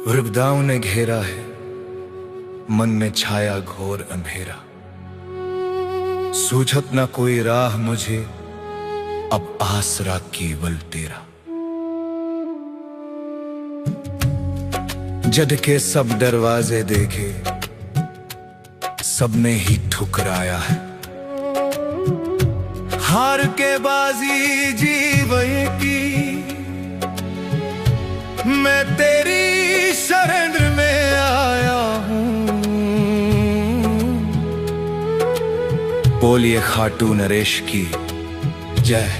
विपदाओं ने घेरा है, मन में छाया घोर अंधेरा। सूझत न कोई राह मुझे, अब आसरा केवल तेरा। जद के सब दरवाजे देखे, सबने ही ठुकराया है। हार के बाजी जीवे की, मैं तेरी शरण में आया हूं। बोलिए खाटू नरेश की जय।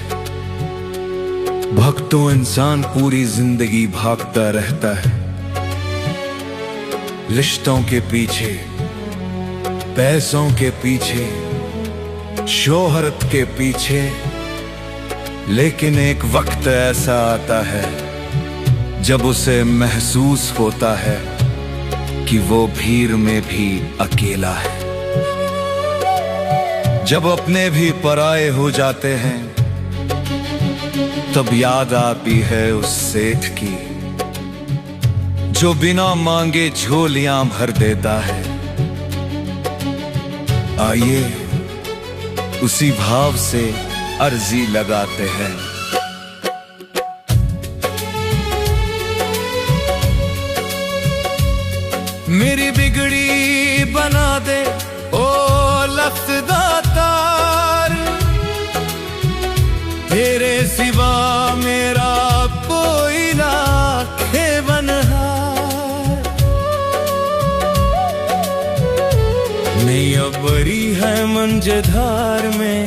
भक्तों इंसान पूरी जिंदगी भागता रहता है, रिश्तों के पीछे, पैसों के पीछे, शोहरत के पीछे। लेकिन एक वक्त ऐसा आता है जब उसे महसूस होता है कि वो भीड़ में भी अकेला है। जब अपने भी पराये हो जाते हैं, तब याद आती है उस सेठ की जो बिना मांगे झोलियां भर देता है। आइए उसी भाव से अर्जी लगाते हैं। मेरी बिगड़ी बना दे ओ लफ्ज़ दातार, तेरे सिवा मेरा कोई लाखे बनहार। नैया बड़ी है मंझधार में,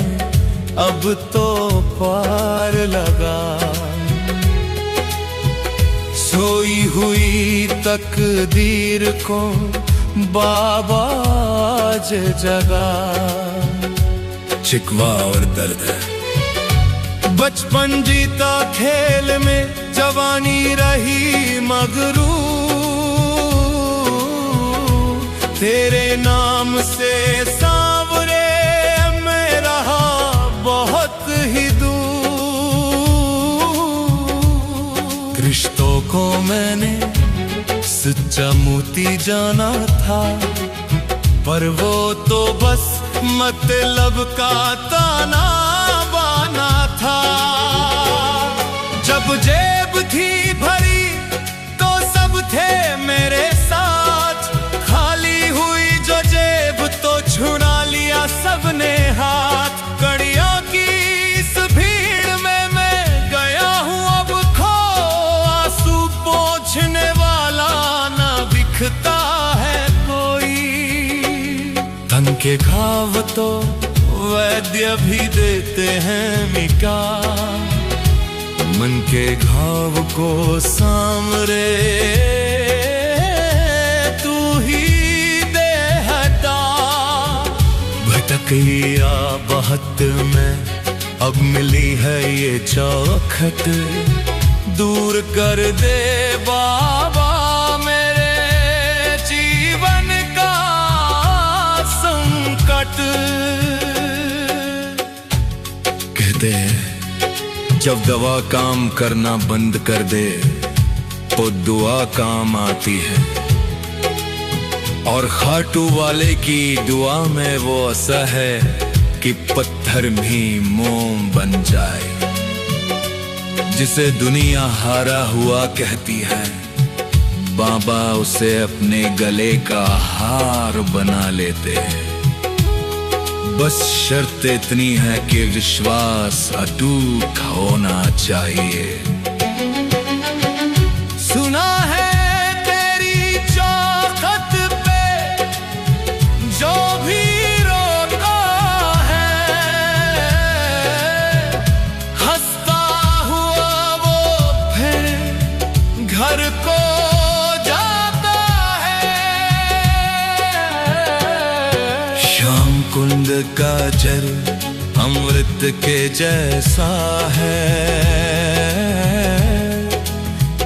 अब तो पार लगा। सोई हुई तकदीर को बाबा आज जगा। शिकवा और दर्द है बचपन जीता खेल में, जवानी रही मगरूर। तेरे नाम से सांवरे में रहा बहुत ही दूर। रिश्तों को मैंने सच्चा मोती जाना था, पर वो तो बस मतलब का ताना बाना था। जब जेब थी भरी तो सब थे मेरे साथ, खाली हुई जो जेब तो छुड़ा लिया सबने हाथ। कड़ियों की इस भीड़ में मैं गया हूँ अब खो, आंसू पोंछने वाला ना दिखता है कोई। तन के घाव तो वैद्य भी देते हैं मिका, मन के घाव को सामरे तू ही दे हटा। भटकिया बहत में अब मिली है ये चौखट, दूर कर दे बाबा मेरे जीवन का संकट। कहते हैं जब दवा काम करना बंद कर दे तो दुआ काम आती है, और खाटू वाले की दुआ में वो ऐसा है कि पत्थर भी मोम बन जाए। जिसे दुनिया हारा हुआ कहती है, बाबा उसे अपने गले का हार बना लेते हैं। बस शर्त इतनी है कि विश्वास अटूट होना चाहिए। सुना है तेरी चौखट पे जो भी रोता है, हंसता हुआ वो फिर घर को जाता है। श्याम कुंड का जल अमृत के जैसा है,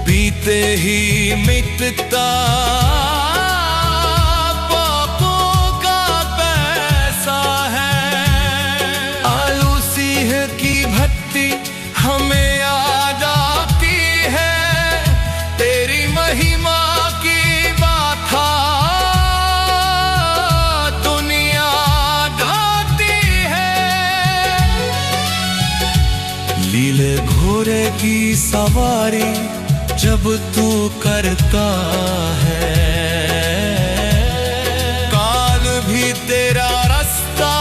पीते ही मिटता पापों का पैसा है। आलूसी है की भट्टी हमें याद आती है, तेरी महिमा की सवारी जब तू करता है, काल भी तेरा रास्ता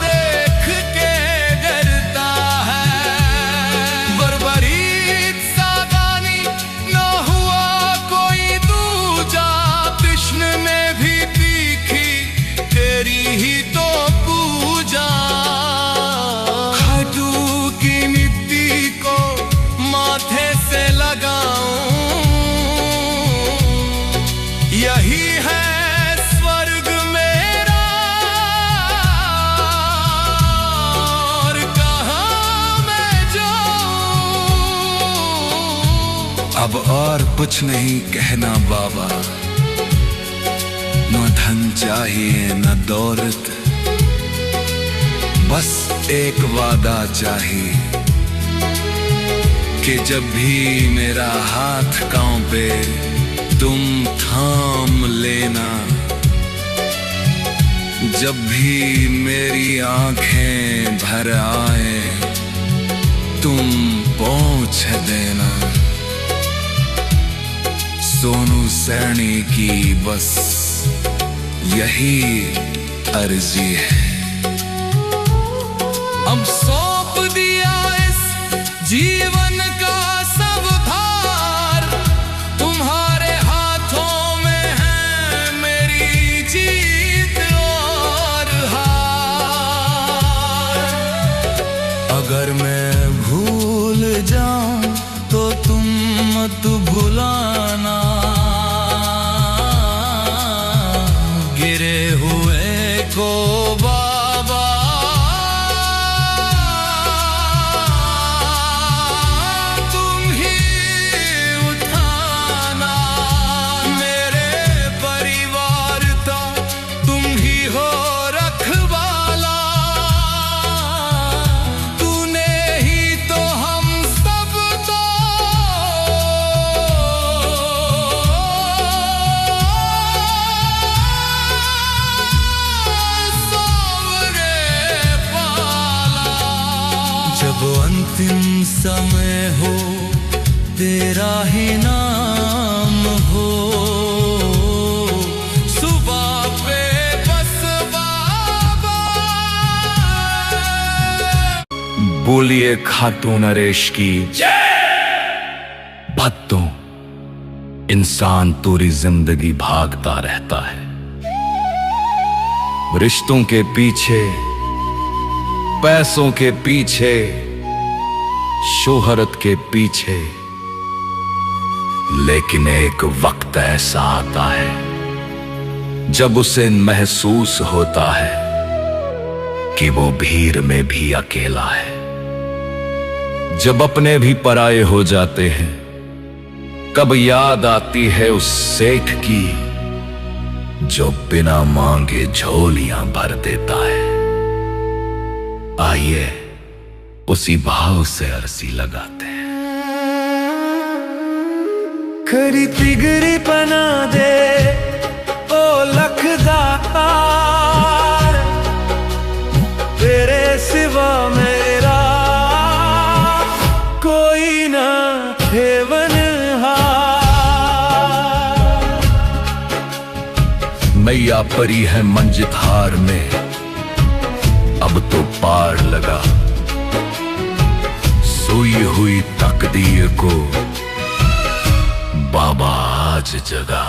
देख के डरता है। बर्बरीत सागानी न हुआ कोई दूजा, कृष्ण ने भी तीखी तेरी ही तो पूजा। खाटू की मिट्टी को माथे से लगाऊं, यही है स्वर्ग मेरा और कहाँ मैं जाऊं। अब और कुछ नहीं कहना बाबा, न धन चाहिए न दौलत, बस एक वादा चाहिए कि जब भी मेरा हाथ कांपे तुम थाम लेना, जब भी मेरी आंखें भर आए तुम पहुंच देना। सोनू सैनी की बस यही अर्जी है। अब सौंप दिया इस जीवन का सब भार, तुम्हारे हाथों में है मेरी जीत और हार। अगर मैं भूल जाऊं तो तुम मत भुलाना, गिरे हुए को बाबा तुम ही उठाना। मेरे परिवार का तुम ही हो रखवाला, तूने ही तो हम सबको जब अंतिम समय हो तेरा ही नाम हो, सुबह पे बस बाबा। बोलिए खातू नरेश की भत्तों। इंसान पूरी जिंदगी भागता रहता है, रिश्तों के पीछे, पैसों के पीछे, शोहरत के पीछे, लेकिन एक वक्त ऐसा आता है जब उसे महसूस होता है कि वो भीड़ में भी अकेला है। जब अपने भी पराये हो जाते हैं, कब याद आती है उस सेठ की जो बिना मांगे झोलियां भर देता है। आइए उसी भाव से अर्जी लगाते हैं। खरी तिगरी बना दे ओ लखदार, तेरे सिवा मेरा कोई ना हेवनहार। मैया परी है मंजित हार में, अब तो पार लगा, सोई हुई तकदीर को बाबा आज जगा।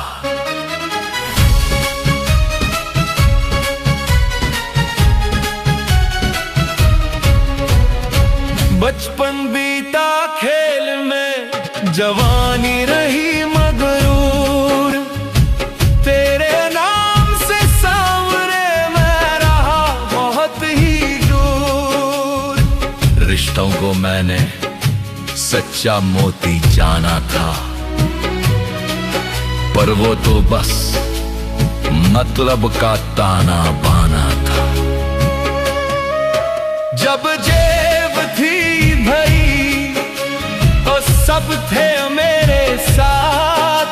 बचपन बीता खेल में, जवानी रही मगरूर, तेरे नाम से सांवरे मैं रहा बहुत ही दूर। रिश्तों को मैंने सच्चा मोती जाना था, पर वो तो बस मतलब का ताना बाना था। जब जेब थी भरी तो सब थे मेरे साथ,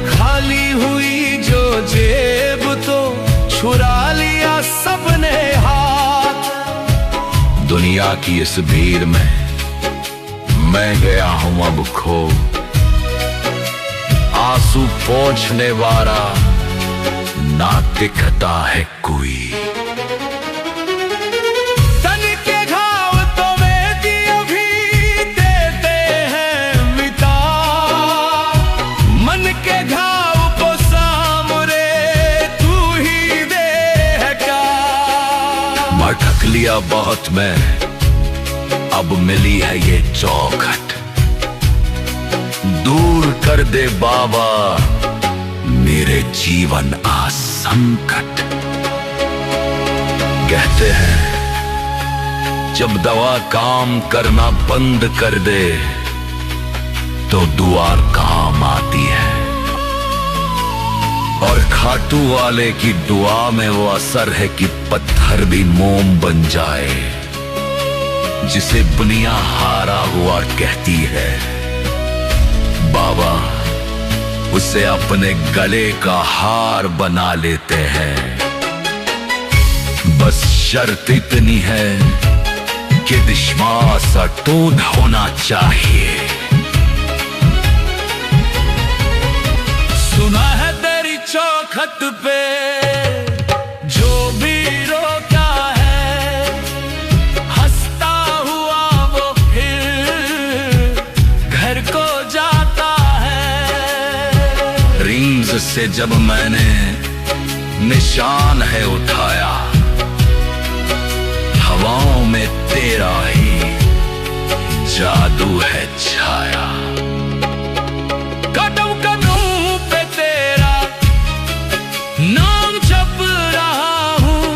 खाली हुई जो जेब तो छुरा लिया सबने हाथ। दुनिया की इस भीड़ में मैं गया हूं अब खो, आंसू पोंछने वाला ना दिखता है कोई। तन के घाव तो मेरी अभी देते हैं मिटा, मन के घाव को सामरे तू ही दे है क्या। भटक लिया बहुत मैं, अब मिली है ये चौखट, दूर कर दे बाबा मेरे जीवन संकट। कहते हैं जब दवा काम करना बंद कर दे तो दुआ काम आती है, और खाटू वाले की दुआ में वो असर है कि पत्थर भी मोम बन जाए, जिसे दुनिया हारा हुआ कहती है। बाबा उसे अपने गले का हार बना लेते हैं। बस शर्त इतनी है कि विश्वास अटूट होना चाहिए। सुना है तेरी चौखट पे जो भी रोका है, हंसता हुआ वो फिर घर को जाता है। रिंग्स से जब मैंने निशान है उठाया, हवाओं में तेरा ही जादू है छाया। कदम कदम पे तेरा नाम जप रहा हूँ,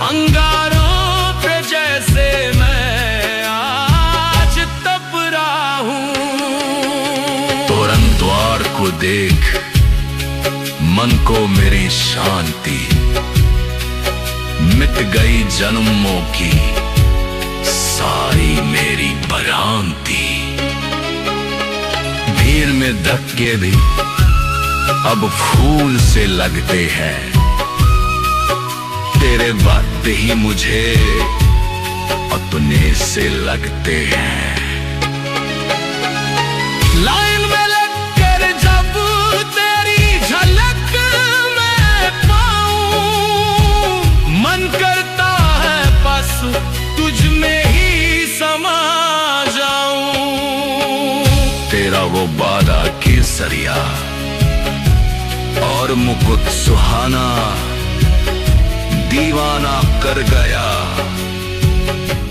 अंगारों पे जैसे मैं आज तप रहा हूँ। तोरण द्वार को देख मन को मेरी शांति, मिट गई जन्मों की सारी मेरी भ्रांति। भीड़ में धक्के भी अब फूल से लगते हैं, तेरे बात ही मुझे अपने से लगते हैं। लाइन में लगकर जब तेरी झलक मैं पाऊं, मन करता है बस तुझ में ही समा जाऊं। तेरा वो बादा केसरिया और मुकुट सुहाना दीवाना कर गया,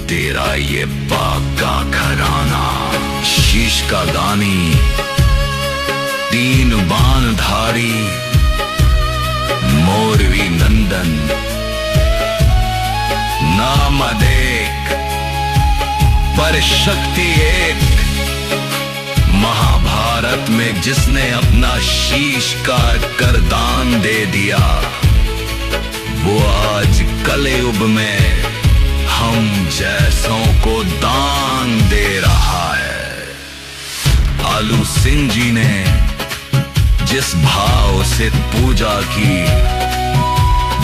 तेरा ये बाग का घराना। शीश का दानी, तीन बाण धारी, मोरवी नंदन, नाम अनेक पर शक्ति एक। महाभारत में जिसने अपना शीश काट कर दान दे दिया, वो आज कलयुग में हम जैसों को दान दे रहा है। आलू सिंह जी ने जिस भाव से पूजा की,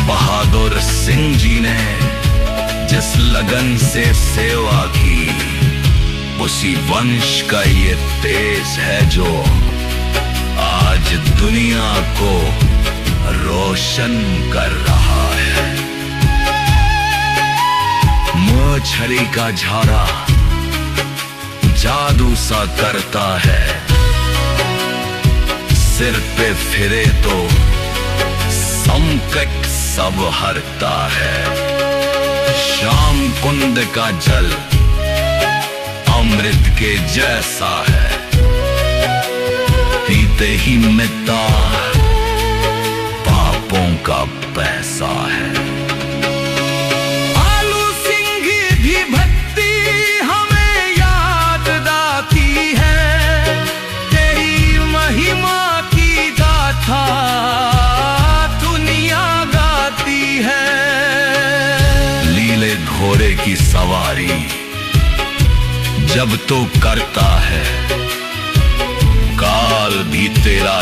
बहादुर सिंह जी ने जिस लगन से सेवा की, उसी वंश का ये तेज है जो आज दुनिया को रोशन कर रहा है। मछली का झारा जादू सा करता है, सिर पे फिरे तो संकट सब हरता है। श्याम कुंड का जल अमृत के जैसा है, पीते ही मिटता पापों का पैसा है। आलू सिंह भी भक्ति हमें याद आती है, तेरी महिमा की गाथा दुनिया गाती है। लीले घोड़े की सवारी जब तो करता है, काल भी तेरा